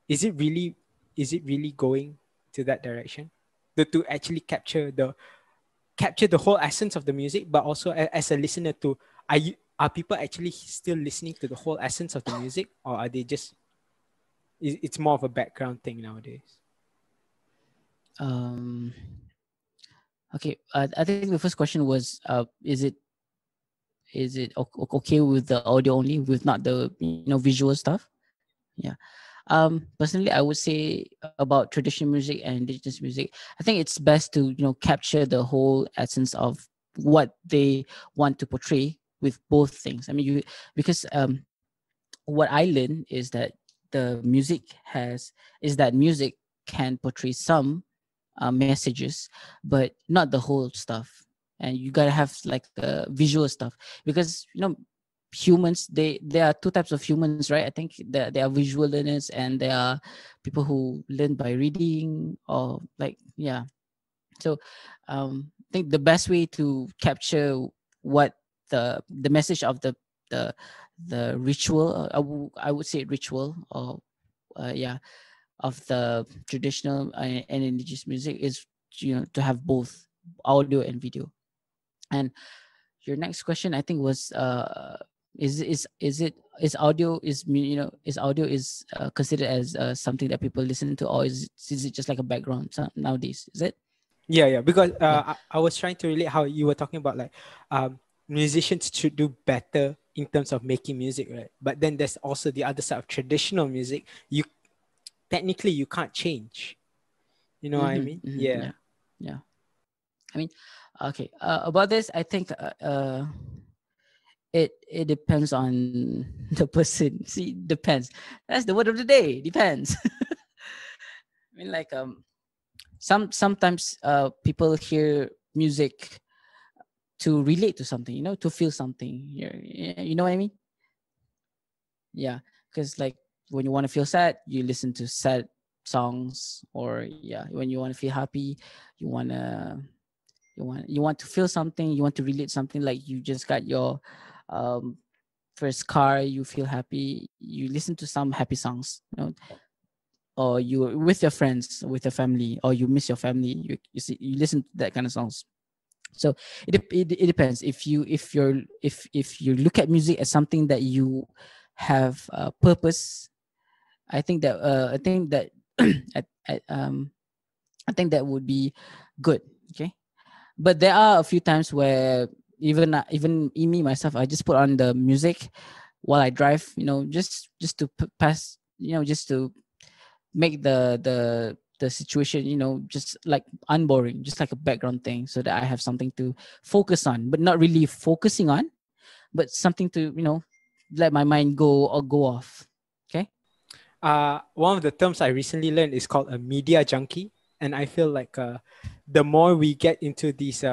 is it really going to that direction, to actually capture the whole essence of the music, but also as a listener, are people actually still listening to the whole essence of the music, or are they just it's more of a background thing nowadays? Um. Okay. I think the first question was, is it okay with the audio only, with not the visual stuff? Yeah. Personally, I would say about traditional music and indigenous music, I think it's best to capture the whole essence of what they want to portray with both things. I mean, because what I learned is that music can portray some messages, but not the whole stuff. And you gotta have like visual stuff, because humans, there are two types of humans, right? I think there are visual learners, and there are people who learn by reading, or like, yeah. So I think the best way to capture what the message of the the ritual, I would say ritual, or yeah, of the traditional and indigenous music is to have both audio and video. And your next question, I think, was is it is audio is mu- you know is audio is considered as something that people listen to, or is it just like a background nowadays? Is it? Yeah, because Yeah. I was trying to relate how you were talking about like musicians should do better in terms of making music, right? But then there's also the other side of traditional music. You technically you can't change. You know what I Mm-hmm, mean? mm-hmm, Yeah. yeah. Yeah. I mean, okay. About this, I think it depends on the person. See, depends. That's the word of the day. Depends. I mean, like, sometimes people hear music to relate to something, to feel something. You know what I mean? Yeah, because like when you want to feel sad, you listen to sad songs, or yeah, when you want to feel happy, you want to you want to feel something, you want to relate something, like you just got your um first car, you feel happy, you listen to some happy songs, or you with your friends, with your family, or you miss your family, you listen to that kind of songs. So it depends. If you look at music as something that you have purpose, I think that I think that would be good. Okay. But there are a few times where even me myself, I just put on the music while I drive, just to pass, just to make the situation, just like unboring, just like a background thing, so that I have something to focus on, but not really focusing on, but something to let my mind go off. Okay. One of the terms I recently learned is called a media junkie, and I feel like the more we get into these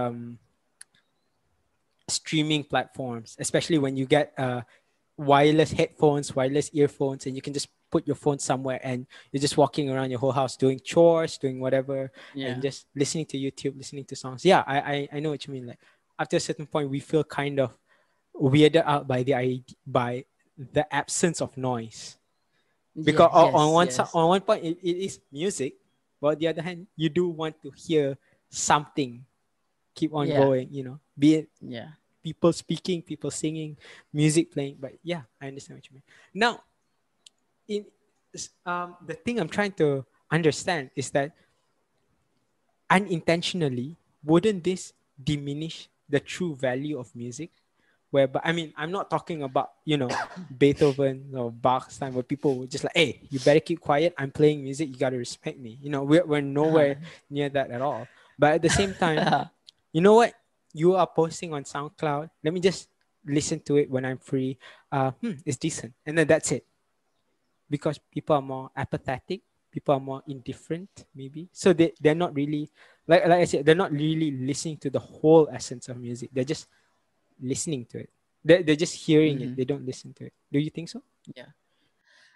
streaming platforms, especially when you get wireless headphones, wireless earphones, and you can just put your phone somewhere and you're just walking around your whole house doing chores, doing whatever, and Yeah. just listening to YouTube, listening to songs. Yeah, I know what you mean. Like after a certain point, we feel kind of weirded out by the absence of noise, Yeah. because Yes. Yes. on one point it is music, but on the other hand, you do want to hear something keep on Yeah. going. Be it Yeah. people speaking, people singing, music playing. But yeah, I understand what you mean. Now, in the thing I'm trying to understand is that unintentionally, wouldn't this diminish the true value of music? Where, but I mean, I'm not talking about, Beethoven or Bach's time where people were just like, hey, you better keep quiet. I'm playing music. You got to respect me. We're nowhere near that at all. But at the same time, you know what? You are posting on SoundCloud. Let me just listen to it when I'm free. It's decent. And then that's it. Because people are more apathetic, people are more indifferent, maybe. So they're not really, like I said, they're not really listening to the whole essence of music. They're just listening to it. They're just hearing it. Mm-hmm. They don't listen to it. Do you think so? Yeah,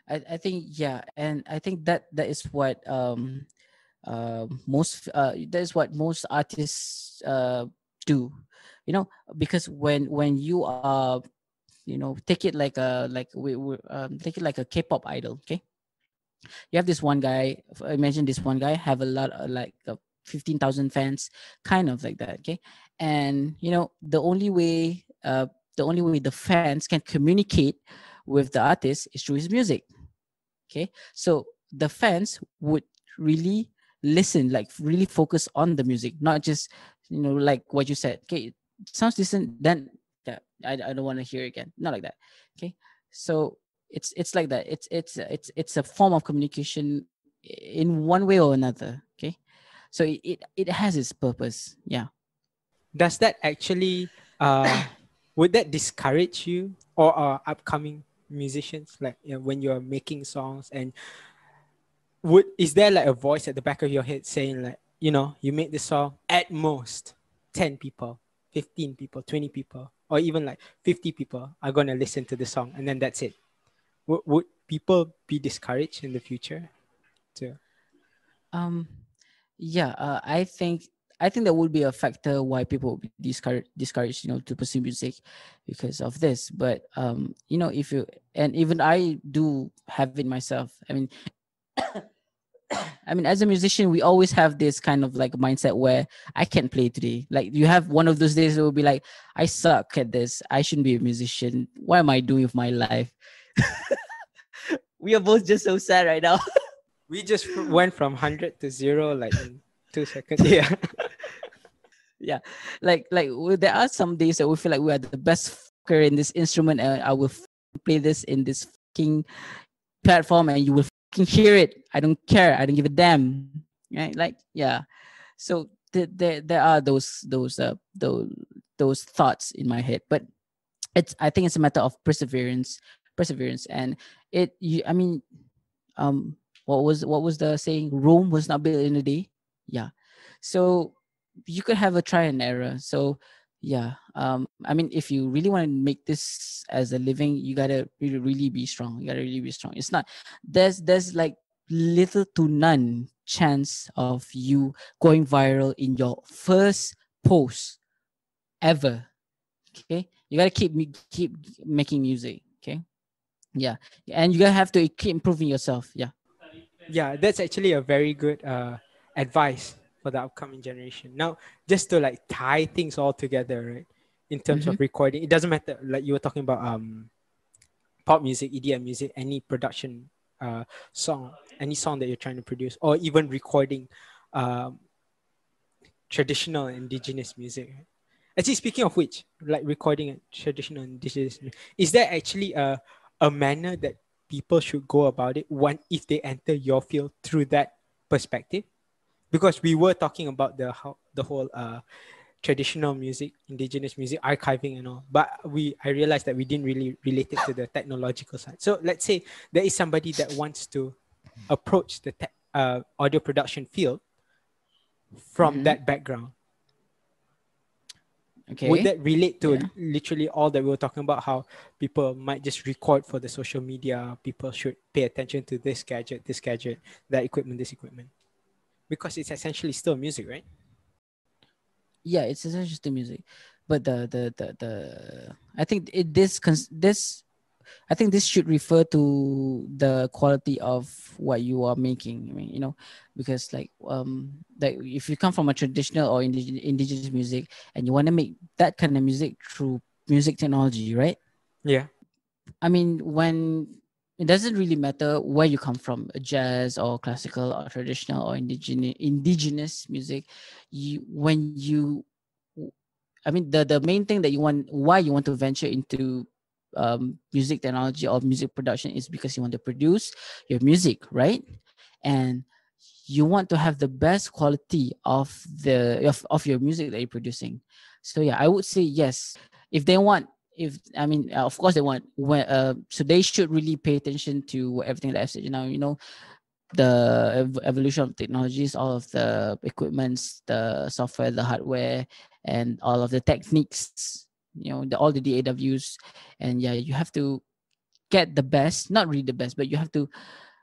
I think, yeah, and I think that is what most that is what most artists do, because when you are, take it like take it like a K-pop idol. Okay, you have this one guy. Imagine this one guy have a lot, 15,000 fans, kind of like that. Okay, and the only way the fans can communicate with the artist is through his music. Okay, so the fans would really listen, like really focus on the music, not just, like what you said. Okay, it sounds decent, then yeah, I don't want to hear it again, not like that. Okay, so it's like that. It's a form of communication in one way or another. Okay, so it has its purpose. Yeah. Does that actually, would that discourage you or upcoming musicians, like, when you're making songs, and is there like a voice at the back of your head saying, like, you made this song at most 10 people, 15 people, 20 people, or even like 50 people are going to listen to the song, and then that's it? Would people be discouraged in the future to? um yeah, I think that would be a factor why people would be discouraged, to pursue music because of this. But if you, and even I do have it myself. I mean, as a musician, we always have this kind of like mindset where I can't play today. Like, you have one of those days that will be like, I suck at this. I shouldn't be a musician. What am I doing with my life? We are both just so sad right now. We just went from 100 to 0 like in 2 seconds. Yeah. Yeah, there are some days that we feel like we are the best fucker in this instrument, and I will play this in this fucking platform, and you will fucking hear it. I don't care. I don't give a damn. Right? Like, yeah. So there are those thoughts in my head, but I think it's a matter of perseverance, and I mean, um what was the saying? Rome was not built in a day. Yeah. So you could have a try and error. So yeah, I mean, if you really want to make this as a living, you gotta really be strong. You gotta really be strong. It's not, there's like little to none chance of you going viral in your first post ever. Okay, you gotta keep making music. Okay, yeah, and you gotta have to keep improving yourself. Yeah. Yeah, that's actually a very good advice for the upcoming generation. Now, just to like tie things all together, right? In terms Mm-hmm. of recording, it doesn't matter. Like you were talking about pop music, EDM music, any production song, any song that you're trying to produce, or even recording um, traditional indigenous music. Right? Actually, speaking of which, like recording a traditional indigenous music, is there actually a manner that people should go about it when if they enter your field through that perspective? Because we were talking about the whole traditional music, indigenous music, archiving and all, but I realized that we didn't really relate it to the technological side. So let's say there is somebody that wants to approach the audio production field from Mm-hmm. that background. Would Okay. that relate to Yeah. literally all that we were talking about? How people might just record for the social media. People should pay attention to this gadget, that equipment, this equipment, because it's essentially still music, right? Yeah, it's essentially the music, but the I think this I think this should refer to the quality of what you are making. I mean, because like if you come from a traditional or indigenous music and you want to make that kind of music through music technology, right? Yeah. I mean, when it doesn't really matter where you come from, jazz or classical or traditional or indigenous music, when you, I mean, the main thing that you want, why you want to venture into music technology or music production is because you want to produce your music, right? And you want to have the best quality of your music that you're producing. So yeah, I would say yes. If they want, if I mean, of course they want. So they should really pay attention to everything that I've said. The evolution of technologies, all of the equipments, the software, the hardware, and all of the techniques. All the DAWs, and yeah, you have to get the best, not really the best, but you have to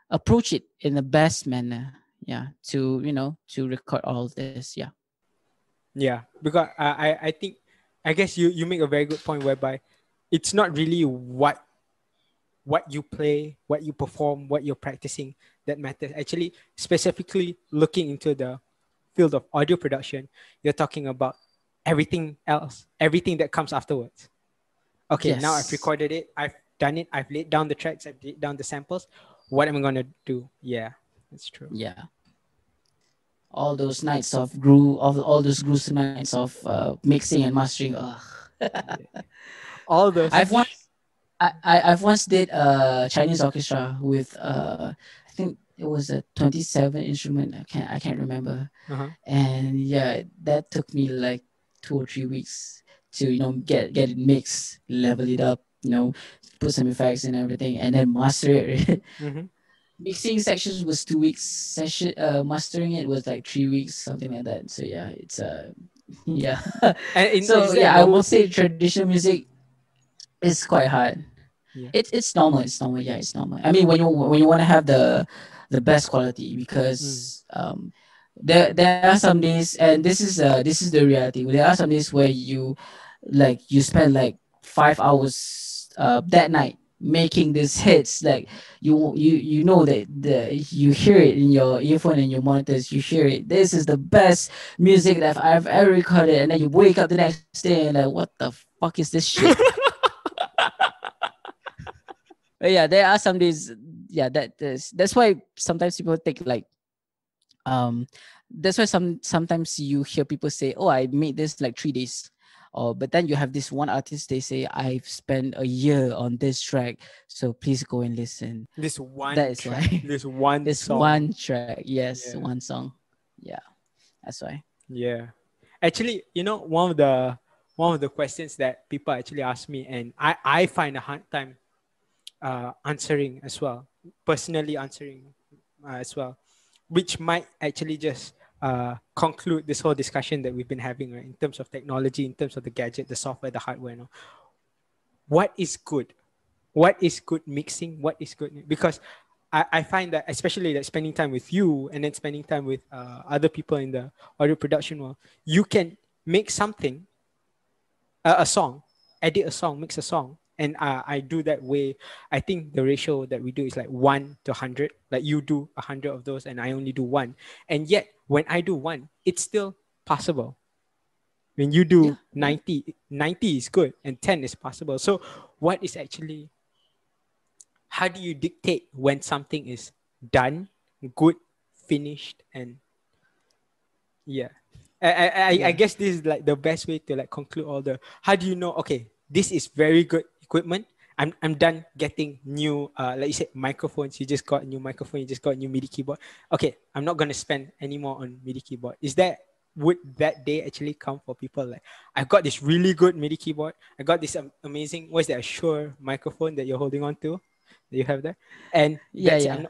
approach it in the best manner. Yeah, to record all of this. Yeah. Yeah, because I think, I guess you make a very good point whereby it's not really what you play, what you perform, what you're practicing that matters. Actually, specifically looking into the field of audio production, you're talking about everything else, everything that comes afterwards. Okay, now I've Yes. recorded it, I've done it, I've laid down the tracks, I've laid down the samples. What am I gonna do? Yeah, that's true. Yeah. All those nights of all those gruesome nights of mixing and mastering. Ugh. Yeah. All those. I've once I've once did a Chinese orchestra with I think it was a 27 instrument. I can't remember. Uh-huh. And yeah, that took me like 2 or 3 weeks to get it mixed, level it up, put some effects and everything, and then master it. Mm-hmm. Mixing sections was 2 weeks. Session mastering it was like 3 weeks, something like that. So yeah, it's yeah. And So is that yeah, I will normal say too? traditional music is quite hard. Yeah. It's normal. It's normal. Yeah, it's normal. I mean, when you want to have the best quality, Mm. because there are some days, and this is the reality. There are some days where you spend like 5 hours that night making these hits. Like you know that you hear it in your earphone and your monitors. You hear it. This is the best music that I've ever recorded, and then you wake up the next day and like, what the fuck is this shit? But yeah, there are some days. Yeah, that's why sometimes people take like um that's why sometimes you hear people say, oh, I made this like 3 days. But then you have this one artist, they say, I've spent a year on this track, so please go and listen. This That one is track, why. this one This song. one track, yes, Yeah. one song. Yeah, that's why. Yeah. Actually, one of the questions that people actually ask me, and I find a hard time answering as well, personally answering as well, which might actually just conclude this whole discussion that we've been having, right? In terms of technology, in terms of the gadget, the software, the hardware. What is good? What is good mixing? What is good? Because I find that, especially that spending time with you and then spending time with other people in the audio production world, you can make something, a song, edit a song, mix a song. And I do that way. I think the ratio that we do is like 1 to 100. Like you do 100 of those and I only do one. And yet, when I do one, it's still possible. When you Yeah, do yeah. 90, 90 is good and 10 is possible. So, what is actually, how do you dictate when something is done, good, finished, and yeah. I Yeah. guess this is like the best way to like conclude all the, how do you know, okay, this is very good equipment. I'm done getting new like you said, microphones. You just got a new microphone, you just got a new MIDI keyboard. Okay, I'm not gonna spend any more on MIDI keyboard. Is that, would that day actually come for people like, I've got this really good MIDI keyboard, I got this amazing, what's that, Shure microphone that you're holding on to, that you have there, and Yeah, that's it. yeah.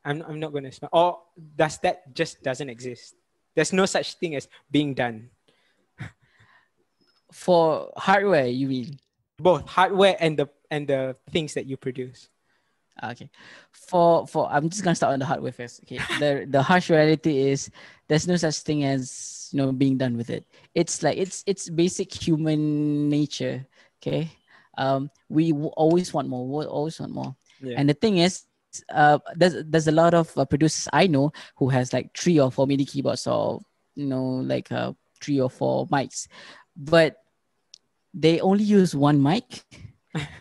I'm not gonna spend, or does that just doesn't exist? There's no such thing as being done. For hardware, you mean? Both hardware and the things that you produce. Okay. For I'm just gonna start on the hardware first. Okay. The harsh reality is there's no such thing as being done with it. It's like it's basic human nature. Okay. always want more. We always want more. Yeah. And the thing is, there's a lot of producers I know who has like 3 or 4 MIDI keyboards, or like 3 or 4 mics, but they only use one mic,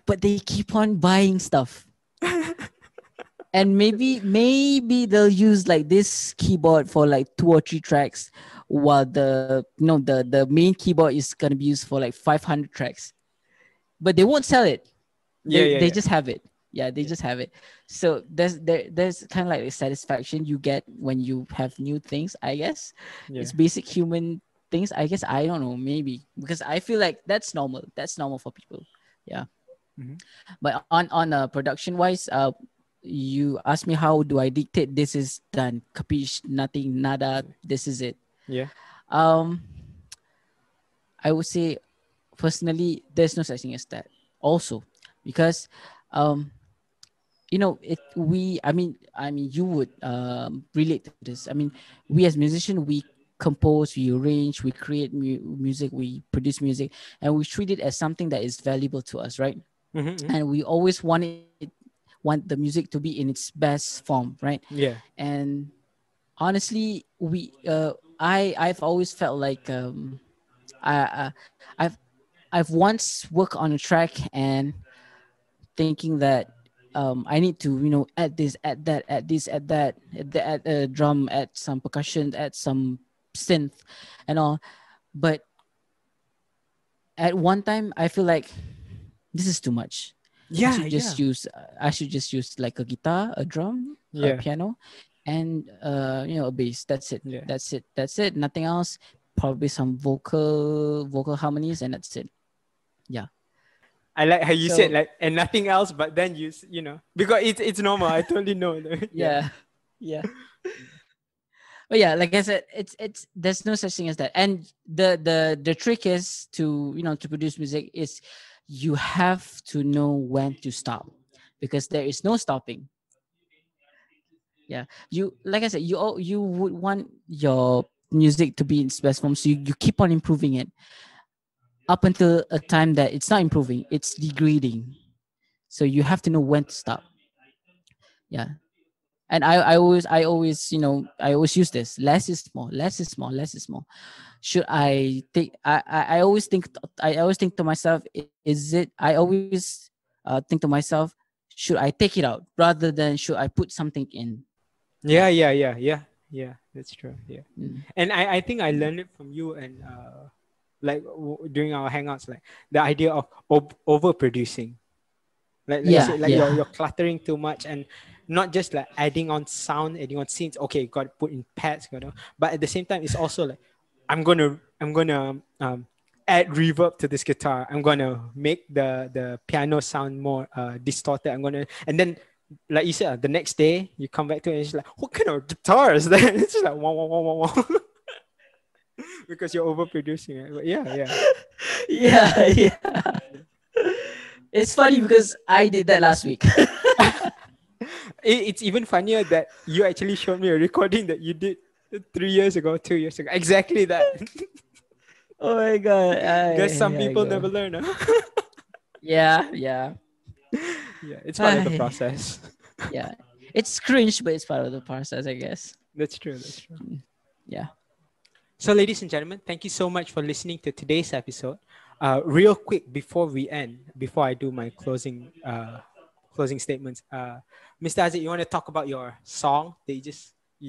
but they keep on buying stuff. And maybe they'll use like this keyboard for like 2 or 3 tracks, while the main keyboard is gonna be used for like 500 tracks, but they won't sell it. Yeah, yeah, They yeah. just have it. Yeah, they Yeah. just have it. So there's kind of like a satisfaction you get when you have new things, I guess. Yeah. It's basic human things, I guess. I don't know, maybe because I feel like that's normal for people. Yeah. Hmm. But on production wise, you asked me how do I dictate this is done, capiche, nothing, nada, this is it. Yeah. um I would say personally there's no such thing as that also, because um it we I mean you would relate to this. I mean, we as musicians, we compose, we arrange, we create music, we produce music, and we treat it as something that is valuable to us, right? Hmm. And we always want the music to be in its best form, right? Yeah. And honestly, I've always felt like I I've once worked on a track and thinking that I need to add this, add that, add this, add a drum, add some percussion, add some synth, and all. But at one time, I feel like this is too much. I Yeah. should Yeah. just use like a guitar, a drum, a Yeah. piano, and a bass. That's it. Yeah. That's it. That's it. Nothing else. Probably some vocal harmonies, and that's it. Yeah. I like how you said So like and nothing else, but then because it's normal. I totally know. Yeah. yeah, yeah. But yeah, like I said, it's there's no such thing as that. And the trick is to produce music is you have to know when to stop, because there is no stopping. Yeah, you like I said, you would want your music to be in its best form, so you keep on improving it up until a time that it's not improving, it's degrading. So you have to know when to stop. Yeah. And I always use this: less is more, less is more, less is more. Should I think I always think to myself, is it I always think to myself, should I take it out rather than should I put something in? Yeah. Yeah. Yeah. Yeah. Yeah. Yeah. That's true. Yeah. Mm. And I think I learned it from you and like during our hangouts, like the idea of overproducing. Like you Yeah, said, like yeah. you're cluttering too much and not just like adding on sound, adding on scenes. Okay, got to put in pads, but at the same time, it's also like I'm gonna add reverb to this guitar. I'm gonna make the piano sound more distorted. And then like you said, the next day you come back to it and it's like, what kind of guitar is that? It's just like wah, wah, wah, wah, wah. Because you're overproducing it. But yeah, yeah. Yeah, yeah. It's funny because I did that last week. It's even funnier that you actually showed me a recording that you did 3 years ago, 2 years ago. Exactly that. Oh my god. Guess some Here I people go. never learn. Huh? Yeah, yeah. Yeah, it's part of the Ay, process. yeah. It's cringe, but it's part of the process, I guess. That's true. That's true. Yeah. So, ladies and gentlemen, thank you so much for listening to today's episode. Real quick before we end, before I do my closing statements, Mr. Hazziq, you want to talk about your song that you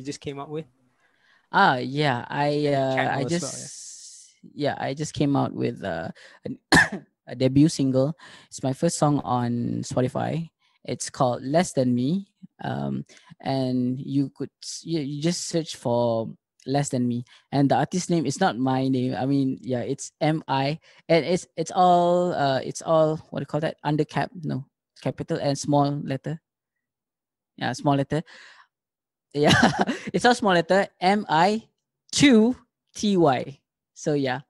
just came up with Yeah. and channel as well? I just came out with an, a debut single. It's my first song on Spotify. It's called Less Than Me. Um, and you just search for Less Than Me, and the artist name is not my name. I mean, yeah, it's MI, and it's all what do you call that, under cap, no, capital and small letter. Yeah, small letter. Yeah, it's all small letter, MI2TY. So yeah,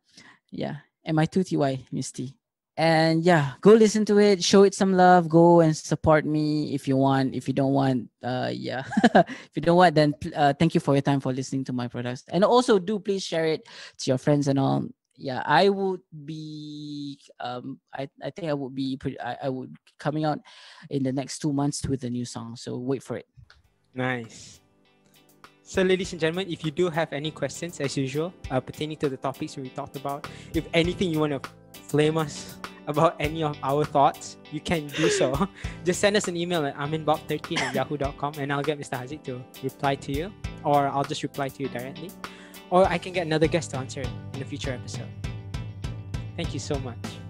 yeah, MI2TY, Misty. And yeah, go listen to it, show it some love, go and support me if you want. If you don't want, yeah, if you don't want, then thank you for your time for listening to my products. And also do please share it to your friends and all. yeah, I would be I think I would be I would coming out in the next 2 months with a new song, so wait for it. Nice. So, ladies and gentlemen, if you do have any questions, as usual, pertaining to the topics we talked about, if anything you want to flame us about any of our thoughts, you can do so. Just send us an email at aminbob13@yahoo.com and I'll get Mr. Hazziq to reply to you, or I'll just reply to you directly, or I can get another guest to answer it in a future episode. Thank you so much.